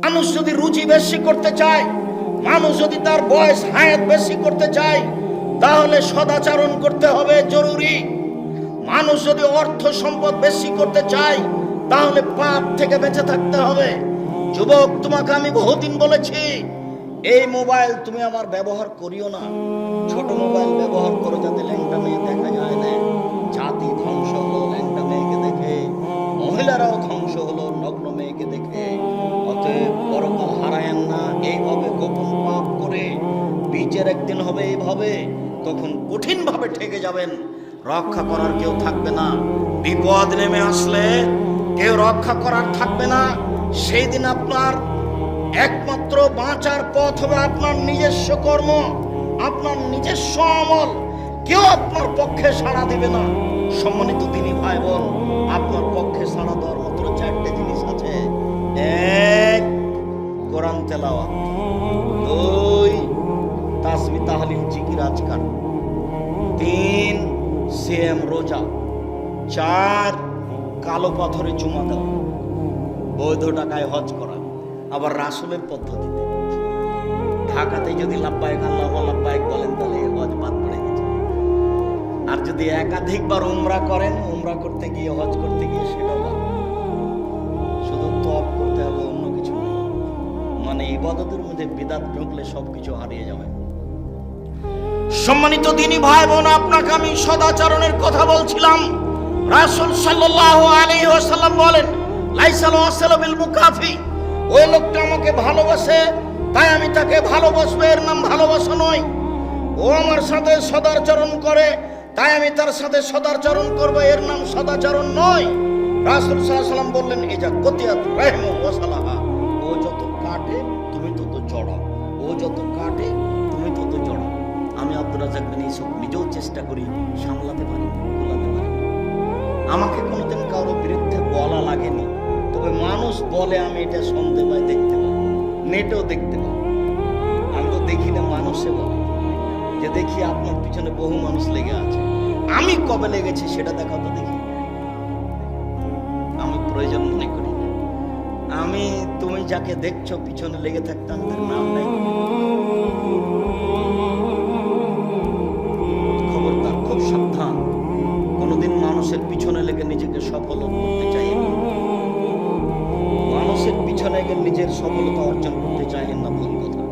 মানুষ যদি রুচি বেশি করতে চায়, মানুষ যদি তার বয়স হায়াত বেশি করতে চায়, তাহলে সদাচরণ করতে হবে জরুরি। মানুষ যদি অর্থ সম্পদ বেশি করতে চায়, তাহলে পাপ থেকে বেঁচে থাকতে হবে। যুবক, তোমাকে আমি বহুদিন বলেছি, এই মোবাইল তুমি আমার ব্যবহার করিও না। ছোট মোবাইল ব্যবহার করো যাতে ল্যাংটা মেয়ে দেখা যায় না। জাতি ধ্বংস হলো ল্যাংটা মেয়েকে দেখে, মহিলারাও ধ্বংস হলো নগ্ন মেয়েকে দেখে। অতএব পরকাল হারায়েন না এইভাবে গোপন পাপ করে। বীজের একদিন হবে এইভাবে, তখন কঠিন ভাবে ঠেকে যাবেন, রক্ষা করার কেউ থাকবে না। বিপদ নেমে আসলে কেউ রক্ষা করার থাকবে না। সেই দিন আপনার একমাত্র বাঁচার পথ হবে আপনার নিজস্ব কর্ম, আপনার নিজস্ব আমল। কেউ আপনার পক্ষে সাড়া দিবে না। সম্মানিত দিনী ভাই বোন, আপনার পক্ষে সাড়া দেওয়ার মাত্র চারটে জিনিস আছে। এক, কোরআন তেলাওয়াত। দুই, তাসবিহ তাহলিল জিকির আজকার। তিন, সিয়াম রোজা। চার, কালো পাথরে চুমা দেওয়া। বৈধ টাকায় হজ করা, আবার রাসূলের পদ্ধতিতে। ঢাকাতে যদি লাব্বাইক আল্লাহু লাব্বাইক বলেন, তাহলে হজ বাদ পড়ে গেছে। আর যদি একাধিকবার উমরা করেন, উমরা করতে গিয়ে হজ করতে গিয়ে সেটাও বাদ। শুধু তওয়াব করতে হবে, অন্য কিছু নেই। মানে ইবাদতের মধ্যে বিদআত ঢুকলে সবকিছু হারিয়ে যাবে। সম্মানিত দিনী ভাই বোন, আপনাকে আমি সদাচরণের কথা বলছিলাম। রাসূল সাল্লাল্লাহু আলাইহি ওয়াসাল্লাম বলেন, লাইসাল ওয়াসালু বিল মুকাফি। ওই লোকটা আমাকে ভালোবাসে তাই আমি তাকে ভালোবাসবো, এর নাম ভালোবাসা নয়। ও আমার সাথে সদাচরণ করে তাই আমি তার সাথে সদাচরণ করব, এর নাম সদাচরণ নয়। রাসূল সাল্লাল্লাহু আলাইহি ওয়াসাল্লাম বললেন, ইজা কতিয়াত রাহমু ওয়াসালাহা। ও যত কাটে তুমি তত জড়াও, ও যত কাটে তুমি তত জড়াও। আমি আব্দুর রাজ্জাক বিন ইউসুফ নিজেও চেষ্টা করি, সামলাতে পারি, ভুলাতে পারি। আমাকে কোনোদিন কারোর বিরুদ্ধে বলা লাগেনি, তবে মানুষ বলে আমি এটা শুনতে পাই, দেখতে পাই, নেটেও দেখতে পাই। আমি তো দেখি না, মানুষে বলে যে দেখি আপনার পিছনে বহু মানুষ লেগে আছে। আমি কবে লেগেছি সেটা দেখা তো দেখি। আমি প্রয়োজন মনে করি না। আমি তুমি যাকে দেখছো পিছনে লেগে থাকতাম, তার নাম নাই। খবরদার, খুব সাবধান। কোনোদিন মানুষের পিছনে লেগে নিজেকে সফল করতে চাইেন না। মানুষের পিছনে গিয়ে নিজের সফলতা অর্জন করতে চাইেন না, ভুল কথা।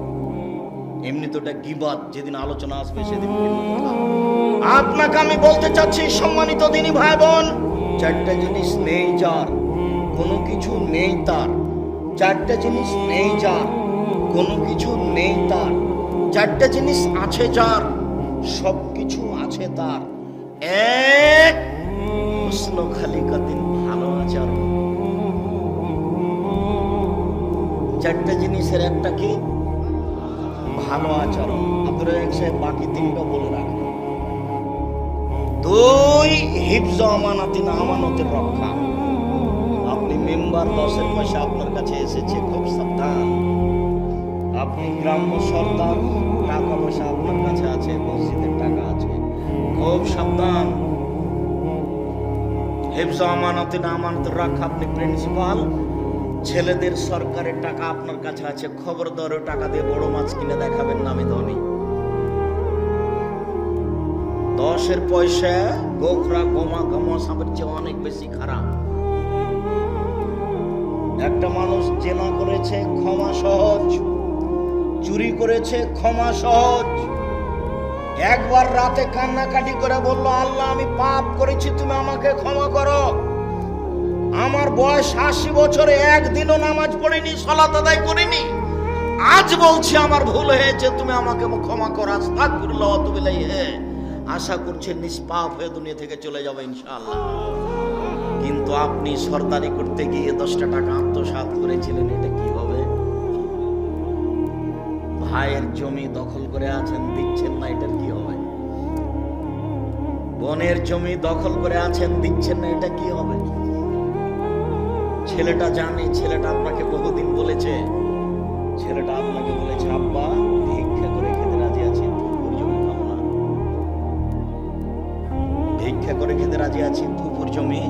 এমনি তো এটা গীবাত, যেদিন আলোচনা আসবে সেদিন ভিন্ন কথা। আপনাকে আমি বলতে চাচ্ছি, সম্মানিত দিনী ভাই বোন, চারটা জিনিস নেই যার, কোনো কিছু নেই তার। চারটা জিনিস নেই যার, কোনো কিছু নেই তার। চারটা জিনিস আছে যার, সব কিছু আছে তার। এক, হুসন খালিকাতিন, ভালো আচরণ। চারটা জিনিসের একটা কি? ভালো আচরণ। আব্দুর রাজ্জাক সাহেব বাকি তিনটা বলে রাখেন। দুই, হিফজ আমানাতিন, আমানতের রক্ষা। আপনি মেম্বার, 10-এর পয়সা আপনার কাছে এসেছে, খুব সাবধান। আপনি গ্রাম্য সর্দার, টাকা পয়সা আপনার কাছে আছে, মসজিদের টাকা আছে, খুব সাবধান। হিফজ আমানাতিন, আমানতের রক্ষা। আপনি প্রিন্সিপাল, ছেলেদের সরকারের টাকা আপনার কাছে আছে, খবরদার টাকা দিয়ে বড় মাছ কিনে দেখাবেন না আমি ধনী। 10-এর পয়সা গোখরা, গোমা, গামা সাপের চেয়ে অনেক বেশি খারাপ। একটা মানুষ জেনা করেছে, ক্ষমা সহজ। চুরি করেছে, ক্ষমা সহজ। একবার রাতে কান্নাকাটি করে বলল, আল্লাহ আমি পাপ করেছি, তুমি আমাকে ক্ষমা করো। আমার বয়স 80 বছরে একদিনও নামাজ পড়িনি, সালাত আদায় করিনি। আজ বলছি আমার ভুল হয়েছে, তুমি আমাকে ক্ষমা করো। আস্তাগফিরুল্লাহ ওয়া আতুবু ইলাইহি। আশা করছে নিষ্পাপ হয়ে দুনিয়া থেকে চলে যাবে ইনশাআল্লাহ। কিন্তু আপনি সরদারি করতে গিয়ে 10টা টাকা আত্মসাৎ করেছিলেন, এটা কি হবে? ভাইয়ের জমি দখল করে আছেন, দিচ্ছেন না, এটার কি হবে? বোনের জমি দখল করে আছেন, দিচ্ছেন না, এটা কি হবে? ছেলেটা জানে, ছেলেটা আপনাকে বহুদিন বলেছে, ছেলেটা আপনাকে বলেছে, আব্বা ভিক্ষা করে খেতে রাজি আছি, ফুফুর জমি খাবো না। ভিক্ষা করে খেতে রাজি আছি, ফুফুর জমি